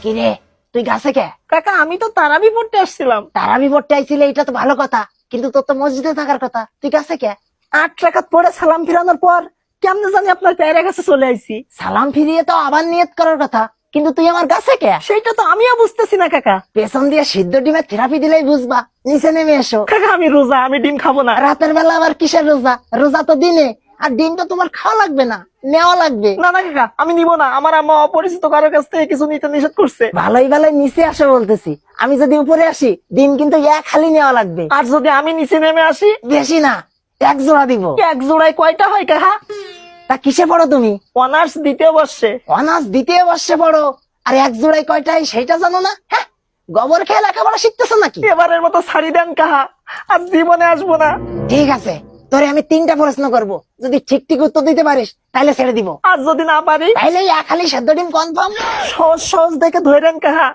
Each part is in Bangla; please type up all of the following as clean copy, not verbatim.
কিরে তুই গাছে কে? কাকা আমি তো তারাবি পড়তে আসছিলাম। তারাবি পড়তে আইছিলে, এটা তো ভালো কথা, কিন্তু তোর তো মসজিদে থাকার কথা, তুই গাছে কে? 8 রাকাত পড়ে সালাম ফিরানোর পর কেমনে জানি আপনার পেয়ারা কাছে চলে আইছি। সালাম ফিরিয়ে তো আবার নিয়ত করার কথা, কিন্তু তুই আমার গাছে কে? সেইটা তো আমিও বুঝতেছি না কাকা। পেছন দিয়ে সিদ্ধ ডিমের থেরাপি দিলেই বুঝবা। নিচে নেমে এসো। কাকা আমি রোজা, আমি ডিম খাবো না। রাতের বেলা আবার কিসের রোজা? রোজা তো দিনে, আর ডিম তো তোমার খাওয়া লাগবে না, নেওয়া লাগবে। না না কাকা আমি নিব না, আমার আম্মা অপরিচিত কারোর কাছ থেকে কিছু নিতে নিষেধ করছে। ভালোই ভালোই নিচে আসো বলতেছি। আমি যদি উপরে আসি, ডিম কিন্তু এক খালি নেওয়া লাগবে। আর যদি আমি নিচে নেমে আসি? বেশি না, 1 জোড়া দিব। এক জোড়ায় কয়টা হয় কাকা? তা কিসে পড়ো তুমি? অনার্স দ্বিতীয় বর্ষে। অনার্স দ্বিতীয় বর্ষে পড়ো, আর 1 জোড়ায় কয়টাই সেটা জানো না? হ্যাঁ, গোবর খেয়ে লেখাপড়া শিখতেছো নাকি? এবারের মতো ছাড়ি দেন কাহা, আর জীবনে আসবো না। ঠিক আছে, তোরে আমি 3টা প্রশ্ন করব, যদি ঠিক ঠিক উত্তর দিতে পারিস তাহলে ছেড়ে দিব, আর যদি না পারি? তাইলে এক খালি সেদ্ধ ডিম কনফার্ম। সহজ সহজ দেখে ধরেন কাহা।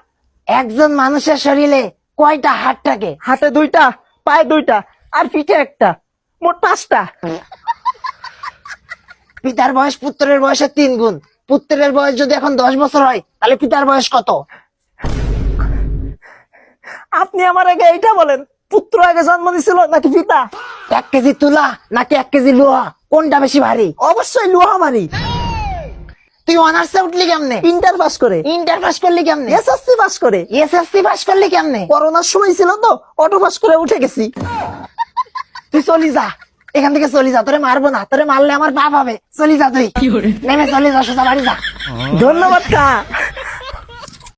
একজন মানুষের শরীরে কয়টা হাড় থাকে? হাতে 2টা, পায়ে 2টা, আর পিঠে 1টা, মোট 5টা। পিতার বয়স পুত্রের বয়সের 3 গুণ। পুত্রের বয়স যদি এখন 10 বছর হয়, তাহলে পিতার বয়স কত? আপনি আমার আগে এইটা বলেন, পুত্র আগে জন্ম নিছিল নাকি পিতা? 1 কেজি তুলা নাকি 1 কেজি লোহা, কোনটা বেশি ভারী? অবশ্যই লোহা মারি। তুই অনার্সে উঠলি কেমনে? ইন্টার পাস করে। ইন্টার পাস করলি কেমনে? এসএসসি পাস করে। এসএসসি পাস করলি কেমনে? করোনার সময় ছিল তো, অটো পাস করে উঠে গেছি। তুই চলি যা, এখান থেকে চলি যা, তোরে মারবো না, তোরে মারলে আমার পাপ হবে। চলি যা, তুই নেমে চলে যা, সোজা বাড়ি যা। ধন্যবাদ কা।